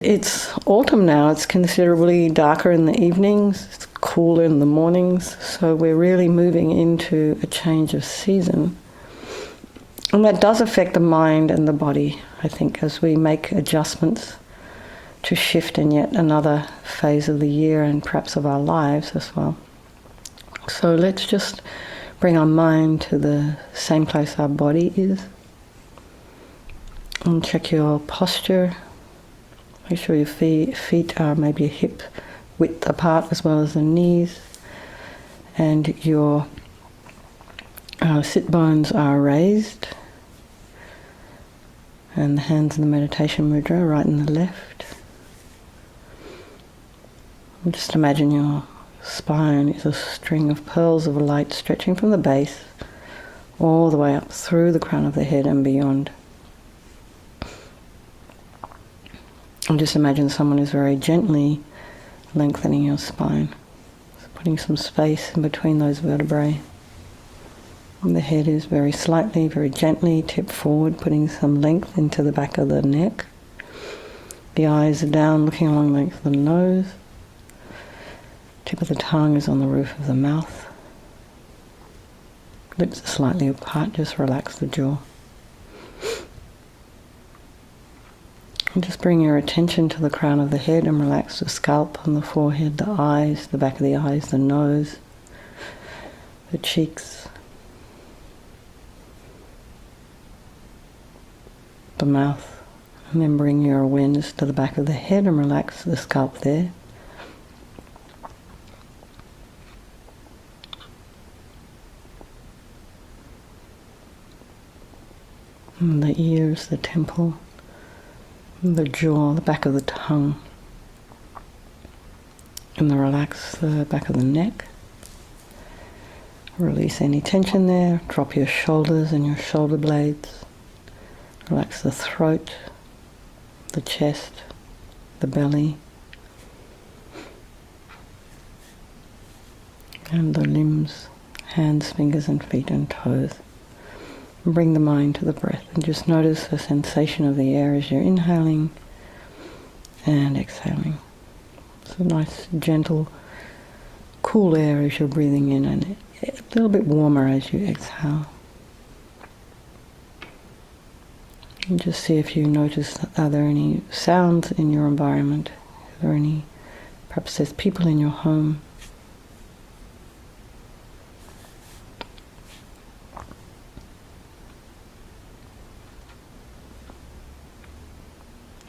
It's autumn now. It's considerably darker in the evenings. It's cooler in the mornings. So we're really moving into a change of season. And that does affect the mind and the body, I think, as we make adjustments to shift in yet another phase of the year and perhaps of our lives as well. So let's just bring our mind to the same place our body is. And check your posture. Make sure your feet are maybe a hip width apart as well as the knees. And your sit bones are raised. And the hands in the meditation mudra, right and the left. And just imagine your spine is a string of pearls of light stretching from the base all the way up through the crown of the head and beyond. And just imagine someone is very gently lengthening your spine. So putting some space in between those vertebrae. And the head is very slightly, very gently tipped forward, putting some length into the back of the neck. The eyes are down, looking along the length of the nose. Tip of the tongue is on the roof of the mouth. Lips are slightly apart, just relax the jaw. And just bring your attention to the crown of the head and relax the scalp and the forehead, the eyes, the back of the eyes, the nose, the cheeks, the mouth. And then bring your awareness to the back of the head and relax the scalp there. And the ears, the temple, the jaw, the back of the tongue, and then relax the back of the neck. Release any tension there. Drop your shoulders and your shoulder blades. Relax the throat, the chest, the belly, and the limbs, hands, fingers and feet and toes. And bring the mind to the breath and just notice the sensation of the air as you're inhaling and exhaling. So nice, gentle, cool air as you're breathing in and a little bit warmer as you exhale. And just see if you notice, are there any sounds in your environment? Are there any, perhaps there's people in your home.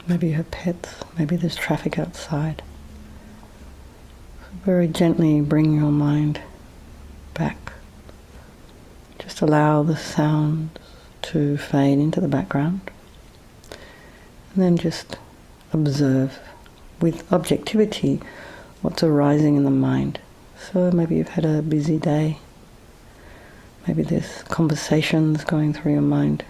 Maybe you have pets, maybe there's traffic outside. So very gently bring your mind back. Just allow the sounds to fade into the background. And then just observe with objectivity what's arising in the mind. So maybe you've had a busy day. Maybe there's conversations going through your mind.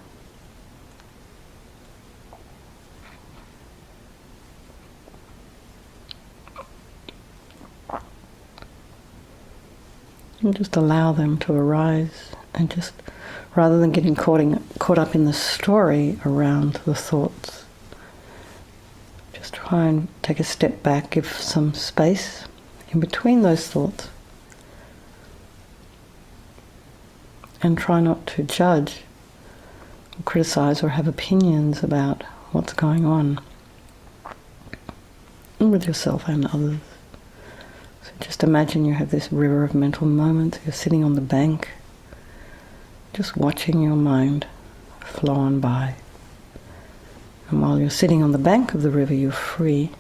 And just allow them to arise, and just, rather than getting caught up in the story around the thoughts, just try and take a step back, give some space in between those thoughts, and try not to judge or criticize or have opinions about what's going on with yourself and others. Just imagine you have this river of mental moments. You're sitting on the bank, just watching your mind flow on by. And while you're sitting on the bank of the river, you're free.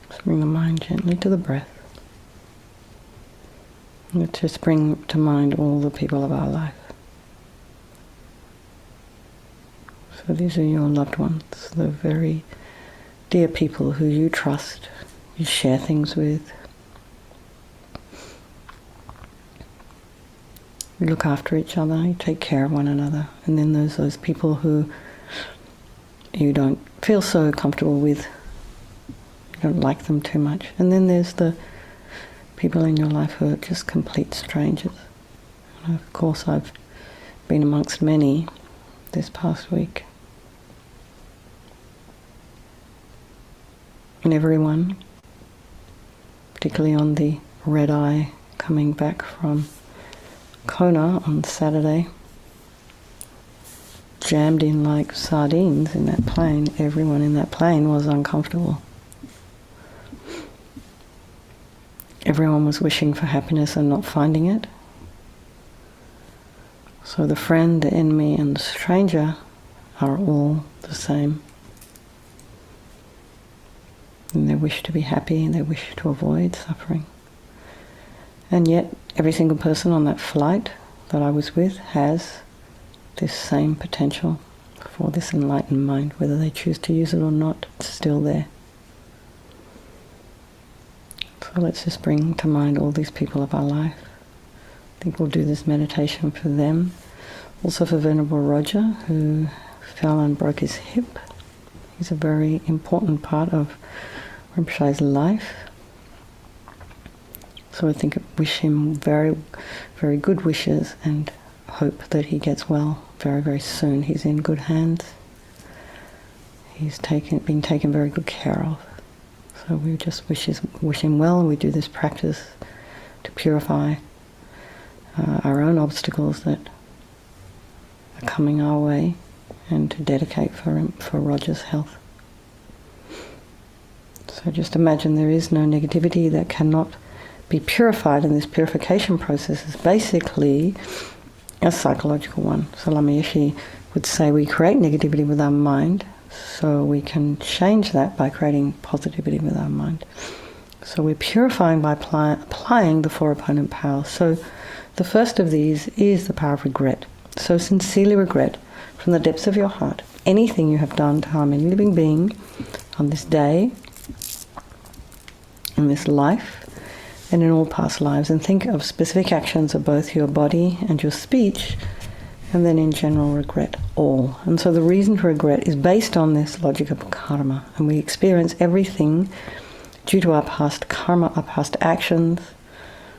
Just bring the mind gently to the breath. And just bring to mind all the people of our life. So these are your loved ones, the very dear people who you trust, you share things with. You look after each other, you take care of one another. And then there's those people who you don't feel so comfortable with, you don't like them too much. And then there's the people in your life who are just complete strangers. And of course, I've been amongst many this past week. And everyone, particularly on the red eye coming back from Kona on Saturday, jammed in like sardines in that plane. Everyone in that plane was uncomfortable. Everyone was wishing for happiness and not finding it. So the friend, the enemy, and the stranger are all the same. And they wish to be happy and they wish to avoid suffering. And yet, every single person on that flight that I was with has this same potential for this enlightened mind. Whether they choose to use it or not, it's still there. So let's just bring to mind all these people of our life. I think we'll do this meditation for them. Also for Venerable Roger, who fell and broke his hip. He's a very important part of Rinpoche's life. So I think wish him very, very good wishes and hope that he gets well very, very soon. He's in good hands. He's been taken very good care of. So we just wish him well, and we do this practice to purify our own obstacles that are coming our way, and to dedicate for Roger's health. So just imagine there is no negativity that cannot be purified, and this purification process is basically a psychological one. So LAMA YESHE would say we create negativity with our mind, so we can change that by creating positivity with our mind. So we're purifying by applying the four opponent powers. So the first of these is the power of regret. So sincerely regret from the depths of your heart anything you have done to harm any living being on this day, in this life, and in all past lives. And think of specific actions of both your body and your speech, and then in general regret all. And so the reason for regret is based on this logic of karma. And we experience everything due to our past karma, our past actions.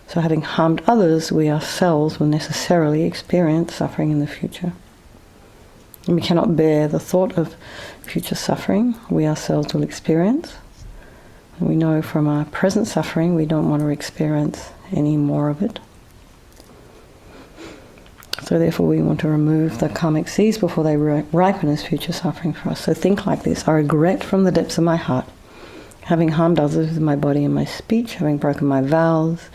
So having harmed others, we ourselves will necessarily experience suffering in the future. And we cannot bear the thought of future suffering we ourselves will experience. And we know from our present suffering we don't want to experience any more of it. So therefore we want to remove the karmic seeds before they ripen as future suffering for us. So think like this: I regret from the depths of my heart having harmed others with my body and my speech, having broken my vows,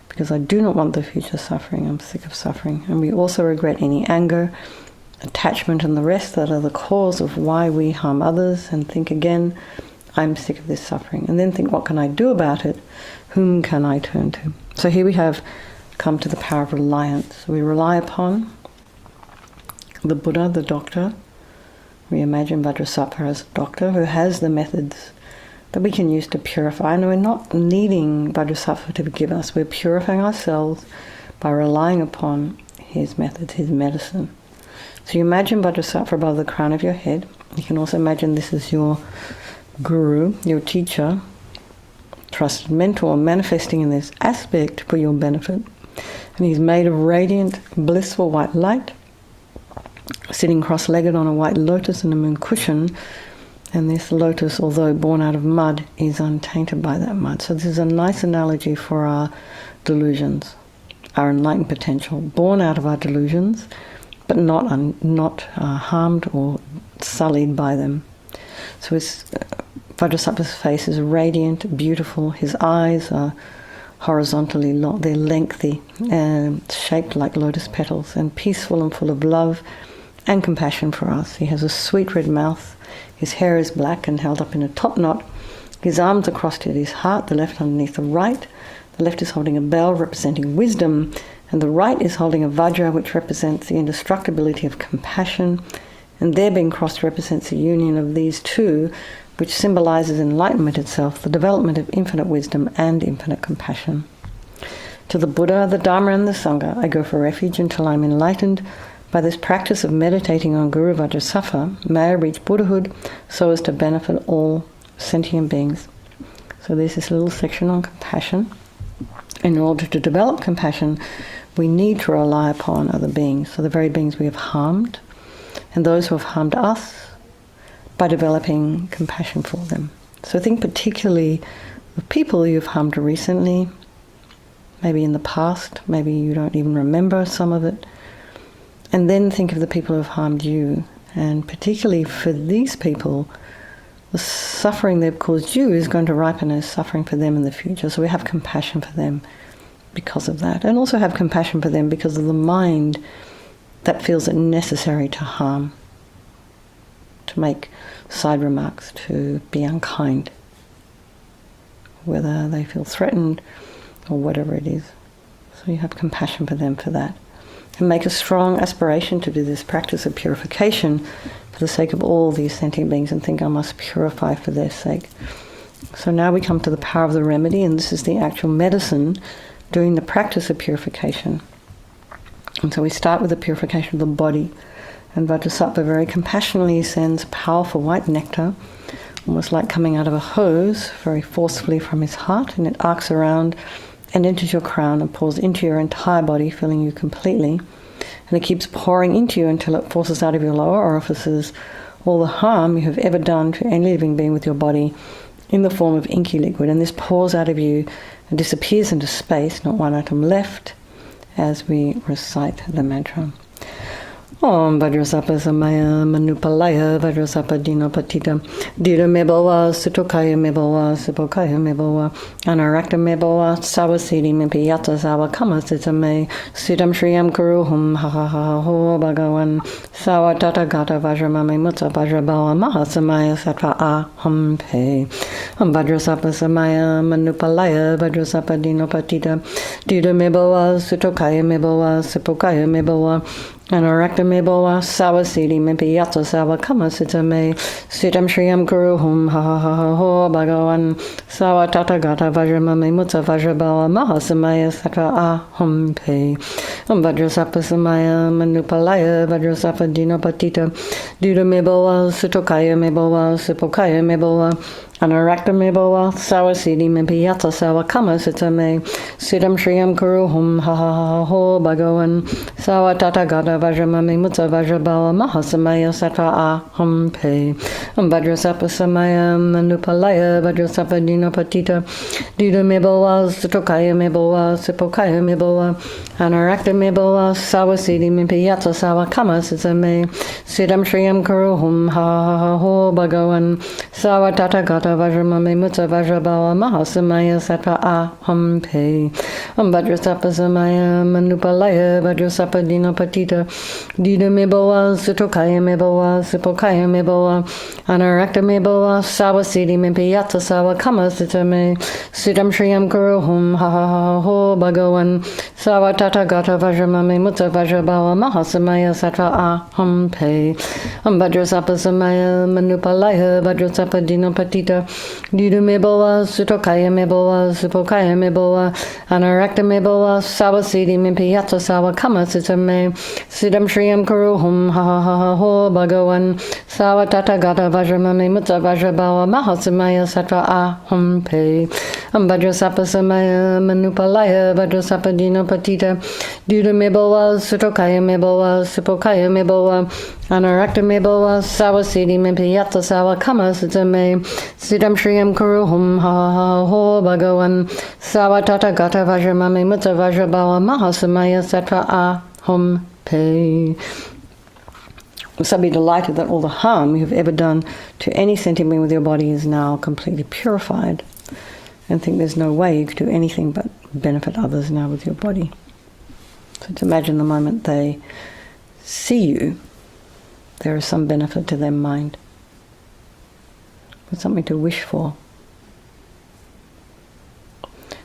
because I do not want the future suffering. I'm sick of suffering. And we also regret any anger, attachment, and the rest that are the cause of why we harm others, and think again, I'm sick of this suffering. And then think, what can I do about it? Whom can I turn to? So here we have come to the power of reliance. We rely upon the Buddha, the doctor. We imagine Vajrasattva as a doctor who has the methods that we can use to purify. And we're not needing Vajrasattva to give us. We're purifying ourselves by relying upon his methods, his medicine. So you imagine Vajrasattva above the crown of your head. You can also imagine this is your guru, your teacher, trusted mentor, manifesting in this aspect for your benefit. And he's made of radiant, blissful white light, sitting cross-legged on a white lotus and a moon cushion. And this lotus, although born out of mud, is untainted by that mud. So this is a nice analogy for our delusions, our enlightened potential, born out of our delusions, but not harmed or sullied by them. So Vajrasattva's face is radiant, beautiful. His eyes are horizontally long, they're lengthy and shaped like lotus petals, and peaceful and full of love and compassion for us. He has a sweet red mouth. His hair is black and held up in a top knot. His arms are crossed at his heart, the left underneath the right. The left is holding a bell representing wisdom, and the right is holding a vajra, which represents the indestructibility of compassion. And their being crossed represents the union of these two, which symbolizes enlightenment itself, the development of infinite wisdom and infinite compassion. To the Buddha, the Dharma, and the Sangha, I go for refuge until I'm enlightened. By this practice of meditating on Guru Vajrasattva, may I reach Buddhahood so as to benefit all sentient beings. So there's this little section on compassion. In order to develop compassion, we need to rely upon other beings, so the very beings we have harmed, and those who have harmed us, by developing compassion for them. So think particularly of people you've harmed recently, maybe in the past, maybe you don't even remember some of it, and then think of the people who have harmed you. And particularly for these people, the suffering they've caused you is going to ripen as suffering for them in the future. So we have compassion for them because of that, and also have compassion for them because of the mind that feels it necessary to harm, to make side remarks, to be unkind, whether they feel threatened or whatever it is. So you have compassion for them for that. And make a strong aspiration to do this practice of purification for the sake of all these sentient beings, and think I must purify for their sake. So now we come to the power of the remedy, and this is the actual medicine doing the practice of purification. And so we start with the purification of the body. And Vajrasattva very compassionately sends powerful white nectar, almost like coming out of a hose, very forcefully from his heart, and it arcs around and enters your crown and pours into your entire body, filling you completely. And it keeps pouring into you until it forces out of your lower orifices all the harm you have ever done to any living being with your body in the form of inky liquid. And this pours out of you and disappears into space, not one atom left, as we recite the mantra. Om Vajrasattva Samaya Manupalaya Vajrasattva Dinopatita Dira Mebawa Sutokaya Mebawa Sipokaya Mebawa Anarakta Mebawa Sawasidi Mimpiyata Sawa Kama Sitame Sitam Shriyam Kuruhum Ha Ha Ha Ho Bhagavan Sawa Tata Gata Vajramame Mutta Vajrabawa Mahasamaya Sattva Aham Pe Om Vajrasattva Samaya Manupalaya Vajrasattva Dinopatita Dira Mebawa Sutokaya Mebawa Sipokaya Mebawa Anarakta Mebawa Sawasidi Mimpiyata Sawa Kama Sitame Sitam Shriyam Kuruhum Ha Ha Ha Ho Bhagavan Sawa Tata Gata Vajramame Mutta Vajrabawa Mahasamaya Sattva Aham Pe Om Vajrasattva Samaya Manupalaya Vajrasattva Dinopatita Dira Mebawa Sutokaya Mebawa Sipokaya Mebawa Anarakta Mebawa Sawasidi Mimpiyata Sawa Kama Sitame Sitam Shriyam Kuruhum Ha Ha Ha Ho Bhagavan Sawa Tata Gata Vajramame Mutta Vajrabawa Mahasamaya Sattva Aham Pe Om Vajrasattva Samaya Manupalaya Vajrasattva Dinopatita Dira Mebawa Sutokaya Mebawa Sipokaya Mebawa Anarakta Mebawa Sawasidi Mimpiyata Sawa Kama Sitame Sitam Shriyam Kuruhum Ha Ha Ha Ho Bhagavan Sawa Tata Gata Vajramame Mutta Vajrabawa Mahasamaya Sattva Aham Pe Om Vajrasattva Samaya Manupalaya Vajrasattva Dinopatita Dira Mebawa Sutokaya Mebawa Sipokaya Mebawa Anarakta Mebawa Sawasidi Mimpiyata Sawa Kama Sitame Sitam Shriyam Kuruhum Ha Ha Ha Ho Bhagavan Sawa Tata Gata Vajramame Mutta Vajrabawa Mahasamaya Sattva Aham Pe Om Vajrasattva Samaya Manupalaya Vajrasattva Dinopatita Dira Mebawa Sutokaya Mebawa Sipokaya Mebawa Anarakta Mebawa Sawasidi Mimpiyata Sawa Kama Sitame Sitam Shriyam Kuruhum Ha Ha Ha Ho Bhagavan Sawa Tata Gata Vajramame Mutta Vajrabawa Mahasamaya Sattva Aham Pe Om Vajrasattva Samaya Manupalaya Vajrasattva Dinopatita Dira Mebawa Sutokaya Mebawa Sipokaya Mebawa Anarakta Mebawa Sawasidi Mimpiyata Sawa Kama Sitame Sitam Shriyam Kuruhum Ha Ha Ha Ho Bhagavan Sawa Tata Gata Vajramame Mutta Vajrabawa Mahasamaya Sattva Aham Pe. So be delighted that all the harm you have ever done to any sentient being with your body is now completely purified, and think there's no way you could do anything but benefit others now with your body. So to imagine the moment they see you, there is some benefit to their mind, with something to wish for.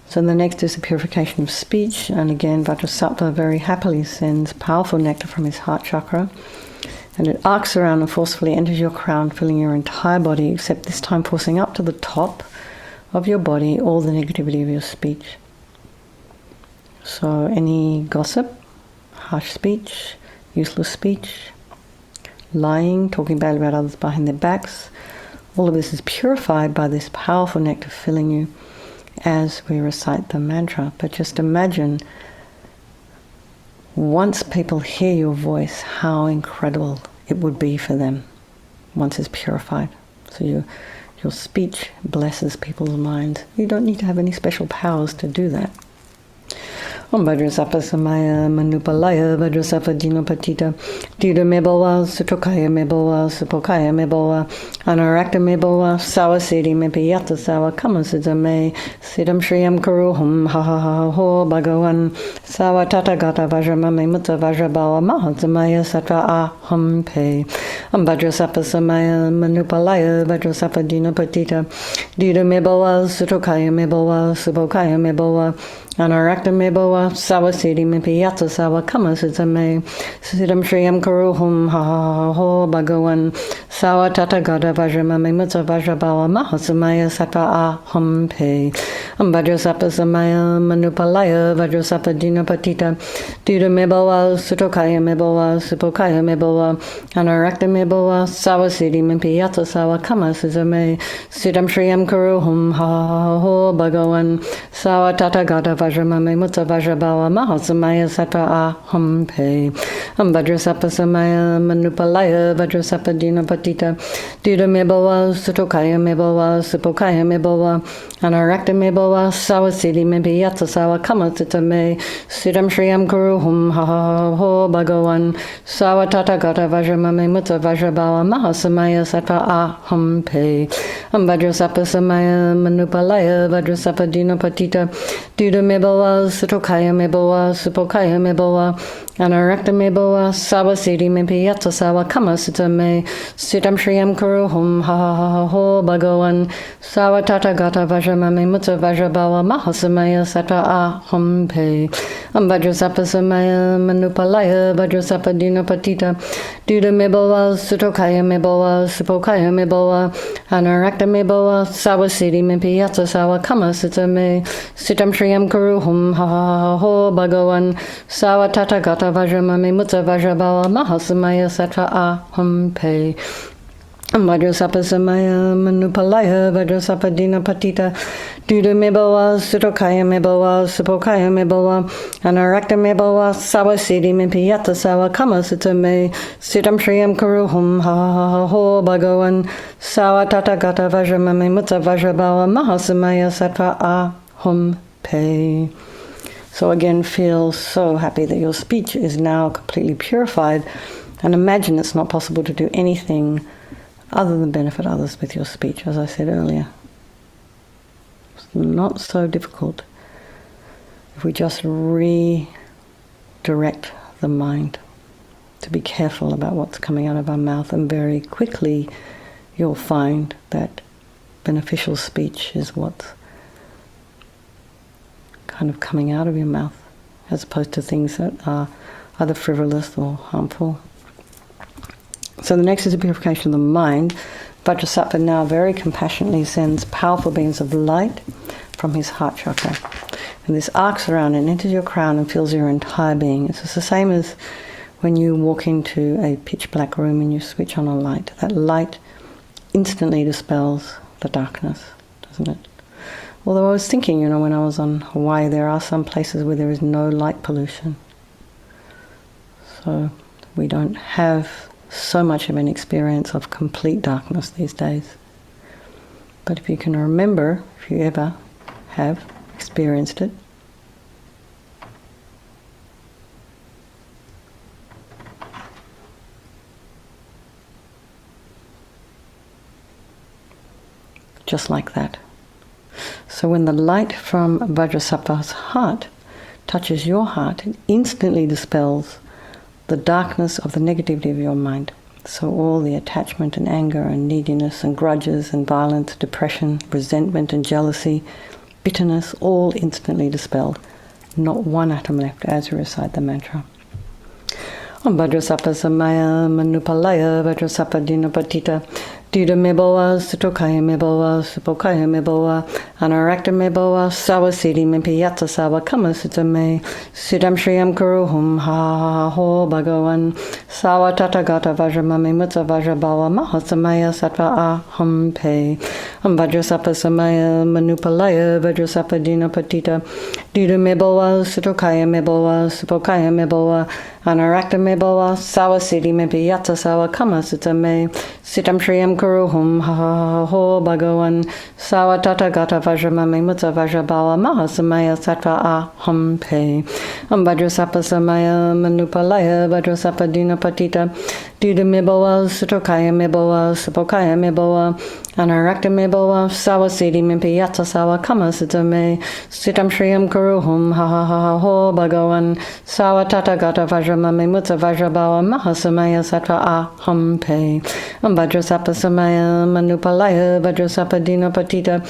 So the next is the purification of speech, and again Vajrasattva very happily sends powerful nectar from his heart chakra, and it arcs around and forcefully enters your crown, filling your entire body, except this time forcing up to the top of your body all the negativity of your speech. So any gossip, harsh speech, useless speech, lying, talking badly about others behind their backs, all of this is purified by this powerful nectar filling you, as we recite the mantra. But just imagine, once people hear your voice, how incredible it would be for them once it's purified. So your speech blesses people's minds. You don't need to have any special powers to do that. Om Vajrasattva Samaya Manupalaya Vajrasattva Dinopatita Dida Mebawa Sutokaya Mebawa Supokaya Mebawa Anarakta Mebawa Sawasidi Mepiyata Sawa Kamasida Me Sidam Shriyam Kuruhum Ha Ha Ha Ho Bhagavan Sawa Tatagata Vajramame Mutta Vajrabawa Mahatsamaya Sattva Aham Pe Om Vajrasattva Samaya Manupalaya Vajrasattva Dinopatita Dida Mebawa Sutokaya Mebawa Supokaya Mebawa Anarakta Mebawa Sawasidi Mipiyata Sawa Kamasitame Sidam Shriyam Kuruhum Ha Ha Ho Bhagavan Sawa Tatagata Vajramame Mutta Vajrabawa Mahatsamaya Sattva Aham Pe Om Vajrasattva Samaya Manupalaya Vajrasattva Dinopatita Dida Mebawa Sutokaya Mebawa Supokaya Mebawa Anarakta Mebawa Sawasidi Mipiyata Sawa Kamasitame Sidam Shriyam Kuruhum Ha Ha Ho Bhagavan Sawa Tatagata Vajramame Mutta Vajrabawa Mahatsamaya Sattva Aham Pe Om Vajrasattva Samaya Manupalaya Vajrasattva Dinopatita Dida Mebawa Sutokaya Mebawa Supokaya Mebawa Anarakta Mebawa Sawasidi Mepiyata Sawa Kamasitame Sidam Shriyam Kuruhum Ha Ha Ho Bhagavan Sawa Tatagata Vajramame Mutta Vajrabawa Mahatsamaya Sattva Aham Pe Om Vajrasattva Samaya Manupalaya Vajrasattva Dinopatita Dida Mebawa Sutokaya Mebawa Supokaya Mebawa Anarakta Mebawa Sawasidi Mepiyata Sawa Kamasitame Sidam Shriyam Kuruhum Ha Ha Ho Bhagavan Sawa Tatagata Vajramame Mutta Vajrabawa Mahatsamaya Sattva Aham Pe Om Vajrasattva Samaya Manupalaya Vajrasattva Dinopatita Dida Mebawa Sutokaya Mebawa Supokaya Mebawa Anarakta Mebawa Sawasidi Mepiyata Sawa Kamasitame Sidam Shriyam Kuruhum Ha Ha Ho Bhagavan Sawa Tatagata Vajramame Mutta Vajrabawa Mahatsamaya Sattva Aham Pe Vajrasattva Samaya Manupalaya Vajrasattva Dinopatita Dida Mebawa Sutokaya Mebawa Supokaya Mebawa Anarakta Mebawa Sawasidi Mipiyata Sawa Kamasitame Sidam Shriyam Kuruhum Ha Ha Ho Bhagavan Sawa Tatagata Vajramame Mutta Vajrabawa Mahatsamaya Sattva Aham Pe. So again, feel so happy that your speech is now completely purified, and imagine it's not possible to do anything other than benefit others with your speech, as I said earlier. It's not so difficult if we just redirect the mind to be careful about what's coming out of our mouth, and very quickly you'll find that beneficial speech is what's kind of coming out of your mouth, as opposed to things that are either frivolous or harmful. So the next is the purification of the mind. Vajrasattva now very compassionately sends powerful beams of light from his heart chakra. And this arcs around and enters your crown and fills your entire being. It's the same as when you walk into a pitch black room and you switch on a light. That light instantly dispels the darkness, doesn't it? Although I was thinking, when I was on Hawaii, there are some places where there is no light pollution. So we don't have so much of an experience of complete darkness these days. But if you can remember, if you ever have experienced it, just like that. So when the light from Vajrasattva's heart touches your heart, it instantly dispels the darkness of the negativity of your mind. So all the attachment and anger and neediness and grudges and violence, depression, resentment and jealousy, bitterness, all instantly dispelled. Not one atom left as you recite the mantra. Om Vajrasattva Samaya Manupalaya Vajrasattva Dinopatita Dida Meboa, Sutokaya Meboa, Supokaya Meboa, Anarakta Meboa, Sawa Siddhi Mimpiyata Sawa Kama Sutame, Siddham Shriyam Kuruhum Ha Ho Bhagavan, Sawa Tathagata Vajramami Mutta Vajrabawa Mahasamaya Sattva Aham Pe, Vajrasattva Samaya Manupalaya, Vajrasattva Dina Patita, Dida Meboa, Sutokaya Meboa, Supokaya Meboa, Anarakta Meboa, Sawa Siddhi Mimpiyata Sawa Kama Sutame, Siddham Shriyam Kuruhum Ha Ho Bhagavan, Sawa Tathagata Vajramami Mutta Vajrabawa Mahasamaya Sattva Aham Pe, Vajrasattva Samaya Manupalaya, Vajrasattva Dina Patita, Dida Meboa, Sutokaya Meboa, Supokaya Meboa, Anarakta Meboa, Sawa Siddhi Mimpiyata Sawa Kama Sutame, Siddham Shriyam Kuruhum Ha Ho Bhagavan, Sawa Tathagata Vajramami Mutta Vajrabawa Mahasamaya Sattva Aham Pe, Vajrasattva Samaya Manupalaya, Vajrasattva Dina Patita,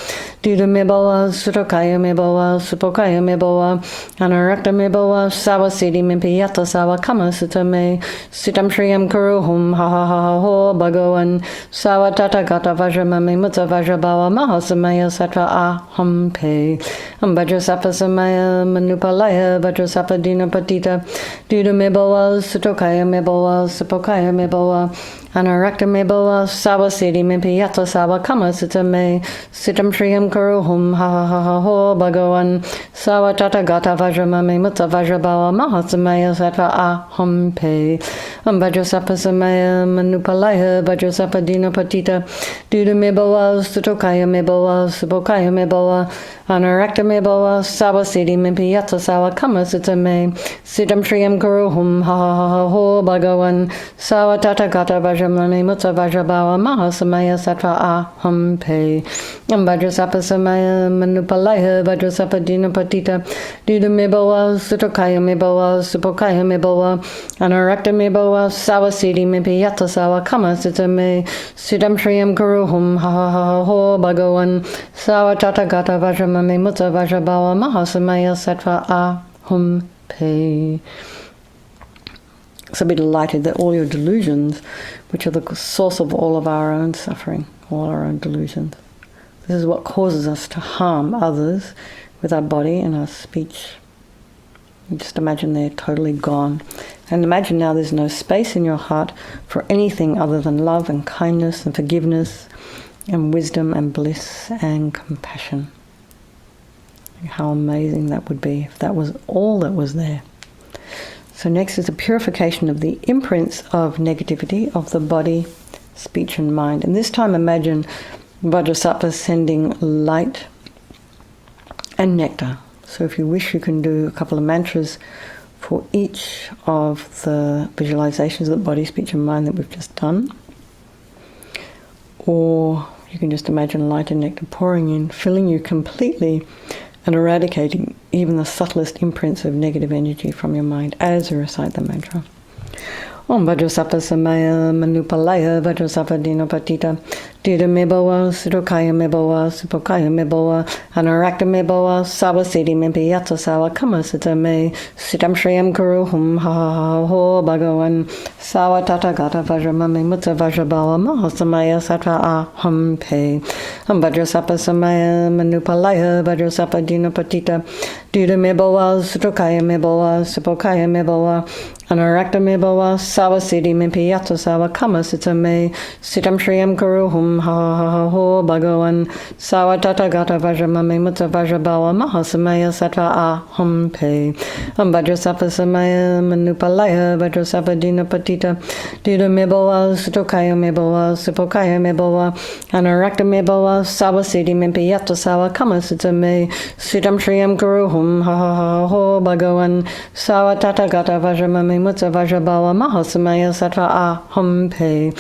Dida Meboa, Sutokaya Meboa, Supokaya Meboa, Anarakta Meboa, Sawa Siddhi Mimpiyata Sawa Kama Sutame, Siddham Shriyam Kuruhum Ha Ho Bhagavan, Sawa Tathagata Vajramami Mutta Vajrabawa Mahasamaya Sattva Aham Pe, Vajrasattva Samaya Manupalaya, Vajrasattva Dina Patita, Dida Meboa, Sutokaya Meboa, Supokaya Meboa, Anarakta Meboa, Sawa Siddhi Mimpiyata Sawa Kama Sutame, Siddham Shriyam Kuruhum Ha Ho Bhagavan, Sawa Tathagata Vajramami Mutta Vajrabawa Mahasamaya Sattva Aham Pe, Vajrasattva Samaya Manupalaya, Vajrasattva Dina Patita, Dida Meboa, Sutokaya Meboa, Supokaya Meboa, Anarakta Meboa, Sawa Siddhi Mimpiyata Sawa Kama Sutame, Siddham Shriyam Kuruhum Ha Ho Bhagavan, Sawa Tathagata Vajramami Mutta Vajrabawa Mahasamaya Sattva Aham Pe, Vajrasattva Samaya Manupalaya, Vajrasattva Dina Patita, Dida Meboa, Sutokaya Meboa, Supokaya Meboa, Anarakta Meboa, Sawa Siddhi Mimpiyata Sawa Kama Sutame, Siddham Shriyam Kuruhum Ha Ho Bhagavan, Sawa Tathagata Vajramami Mutta Vajrabawa Mahasamaya Sattva Aham Pe. So be delighted that all your delusions, which are the source of all of our own suffering, all our own delusions, this is what causes us to harm others with our body and our speech. You just imagine they're totally gone. And imagine now there's no space in your heart for anything other than love and kindness and forgiveness and wisdom and bliss and compassion. How amazing that would be if that was all that was there. So next is the purification of the imprints of negativity of the body, speech and mind. And this time imagine Vajrasattva sending light and nectar. So if you wish, you can do a couple of mantras for each of the visualizations of the body, speech and mind that we've just done. Or you can just imagine light and nectar pouring in, filling you completely and eradicating even the subtlest imprints of negative energy from your mind as you recite the mantra. Om Vajrasattva Samaya Manupalaya, Vajrasattva Dina Patita, Dida Meboa, Sutokaya Meboa, Supokaya Meboa, Anarakta Meboa, Sawa Siddhi Mimpiyata Sawa Kama Sutame, Siddham Shriyam Kuruhum Ha Ho Bhagavan, Sawa Tathagata Vajramami Mutta Vajrabawa Mahasamaya Sattva Aham Pe, Vajrasattva Samaya Manupalaya, Vajrasattva Dina Patita, Dida Meboa, Sutokaya Meboa, Supokaya Meboa, Anarakta Meboa, Sawa Siddhi Mimpiyata Sawa Kama Sutame, Siddham Shriyam Kuruhum Ha Ho Bhagavan, Sawa Tathagata Vajramami Mutta Vajrabawa Mahasamaya Sattva Aham Pe, Vajrasattva Samaya Manupalaya, Vajrasattva Dina Patita, Dida Meboa, Sutokaya Meboa, Supokaya Meboa, Anarakta Meboa, Sawa Siddhi Mimpiyata Sawa Kama Sutame, Siddham Shriyam Kuruhum Ha Ho Bhagavan, Sawa Tathagata Vajramami Mutta Vajrabawa Mahasamaya Sattva Aham Pe,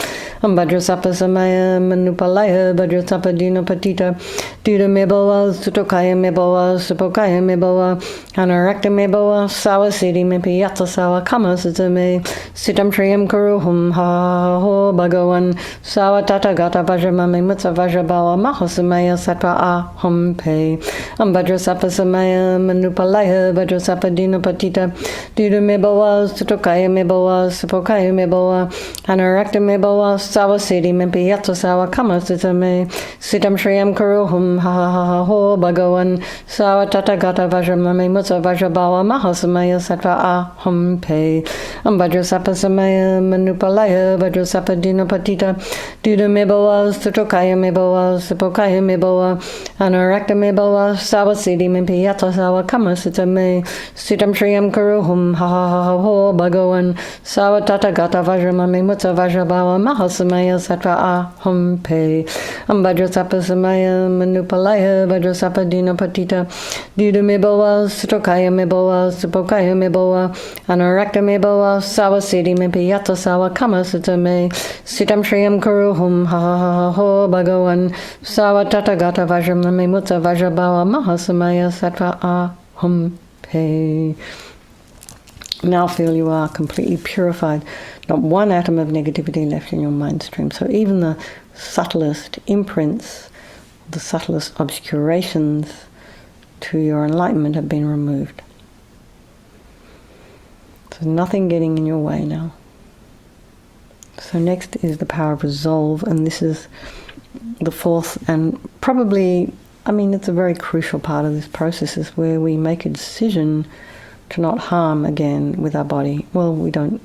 Vajrasattva Samaya Manupalaya, Vajrasattva Dina Patita, Dida Meboa, Sutokaya Meboa, Supokaya Meboa, Anarakta Meboa, Sawa Siddhi Mimpiyata Sawa Kama Sutame, Siddham Shriyam Kuruhum Ha Ho Bhagavan, Sawa Tathagata Vajramami Mutta Vajrabawa Mahasamaya Sattva Aham Pe, Vajrasattva Samaya Manupalaya, Vajrasattva Dina Patita, Dida Meboa, Sutokaya Meboa, Supokaya Meboa, Anarakta Meboa, sawa siddhi mimpi yato sawa kama sitame siddham shriyam kuruhum ha ha ha ho bhagavan sawa tathagata vajramame mutsa vajrabhava mahasamaya sattva aham pe Vajrasattva samaya manupalaya Vajrasattva dinapatita duda mebawa sutrokaya mebawa supokaya mebawa anarakta mebawa sawa siddhi mimpi yato sawa kama sitame siddham shriyam kuruhum ha ha ha ho bhagavan sawa tathagata vajramame mutsa vajrabhava mahasamaya sattva aham pe Vajrasattva samaya manupalaya Vajrasattva dinapatita duda mebawa sutrokaya mebawa supokaya mebawa anarakta mebawa sawa siddhi mimpi yato sawa kama sitame siddham shriyam kuruhum ha ha ha ho bhagavan sawa tathagata vajramame mutsa vajrabhava mahasamaya sattva aham pe. Now feel you are completely purified. Not one atom of negativity left in your mind stream. So even the subtlest imprints, the subtlest obscurations to your enlightenment have been removed. So nothing getting in your way now. So next is the power of resolve, and this is the fourth and probably, it's a very crucial part of this process, is where we make a decision to not harm again with our body. Well, we don't,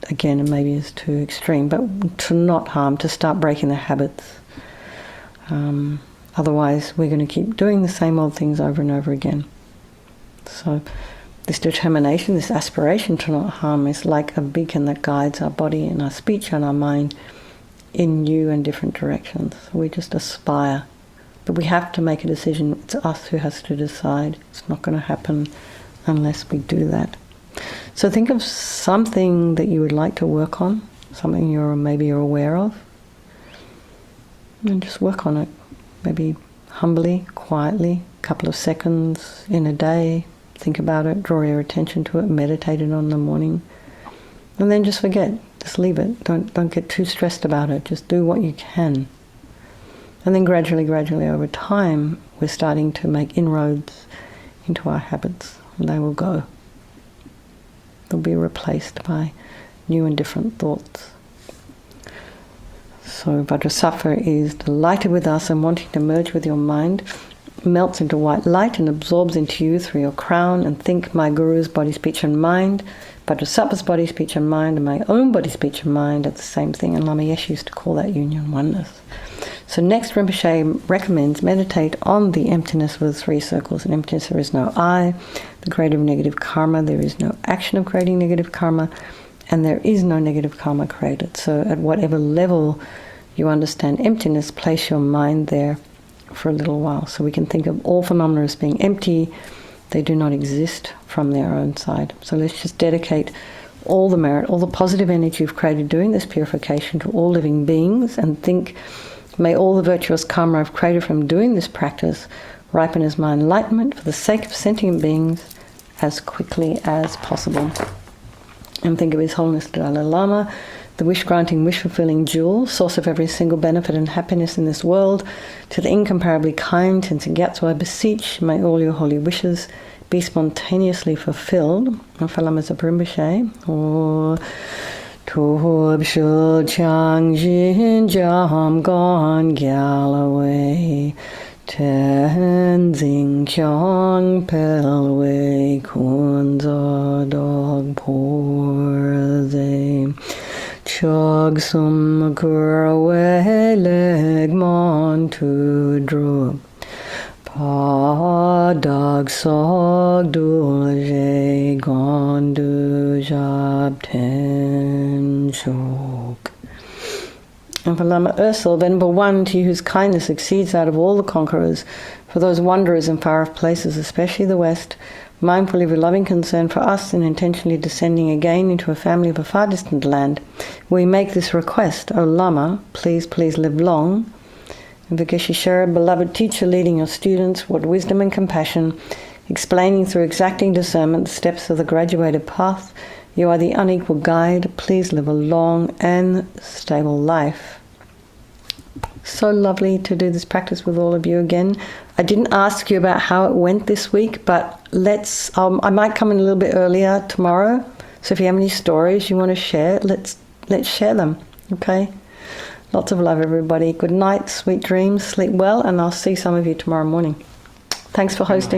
again, and maybe it's too extreme, but to not harm, to start breaking the habits. Otherwise, we're going to keep doing the same old things over and over again. So this determination, this aspiration to not harm is like a beacon that guides our body and our speech and our mind in new and different directions. So we just aspire. But we have to make a decision. It's us who has to decide. It's not going to happen unless we do that. So think of something that you would like to work on, something maybe you're aware of, and just work on it. Maybe humbly, quietly, a couple of seconds in a day. Think about it, draw your attention to it, meditate it on in the morning, and then just forget. Just leave it. Don't get too stressed about it. Just do what you can. And then gradually over time, we're starting to make inroads into our habits. And they will go. They'll be replaced by new and different thoughts. So Vajrasattva is delighted with us and wanting to merge with your mind, melts into white light and absorbs into you through your crown, and think my Guru's body, speech and mind, Vajrasattva's body, speech and mind, and my own body, speech and mind are the same thing. And LAMA YESHE used to call that union oneness. So next, Rinpoche recommends meditate on the emptiness with 3 circles. In emptiness there is no I, the creator of negative karma, there is no action of creating negative karma, and there is no negative karma created. So at whatever level you understand emptiness, place your mind there for a little while. So we can think of all phenomena as being empty. They do not exist from their own side. So let's just dedicate all the merit, all the positive energy you've created doing this purification to all living beings, and think, may all the virtuous karma I've created from doing this practice ripen as my enlightenment for the sake of sentient beings as quickly as possible. And think of His Holiness the Dalai Lama, the wish-granting, wish-fulfilling jewel, source of every single benefit and happiness in this world, to the incomparably kind Tenzin Gyatso, I beseech, may all your holy wishes be spontaneously fulfilled. And for Lama Zopa Rinpoche, or Tub Shul Chang Jin Jam Gon Galloway Tenzing Kyong Pelway Kunza Dog Porze Chog Sum Kurwe Leg Mon Tu Drup Pa Dog Sog Dulje Gondu Jab Ten Chok. And for Lama Ursel, Venerable One, to you whose kindness exceeds that of all the conquerors, for those wanderers in far-off places, especially the West, mindfully of your loving concern for us and intentionally descending again into a family of a far distant land, we make this request, O Lama, please live long. And Vikeshishara, beloved teacher, leading your students, what wisdom and compassion, explaining through exacting discernment the steps of the graduated path, you are the unequal guide. Please live a long and stable life. So lovely to do this practice with all of you again. I didn't ask you about how it went this week, but I might come in a little bit earlier tomorrow. So if you have any stories you want to share, let's share them, okay? Lots of love, everybody. Good night, sweet dreams, sleep well, and I'll see some of you tomorrow morning. Thanks for hosting.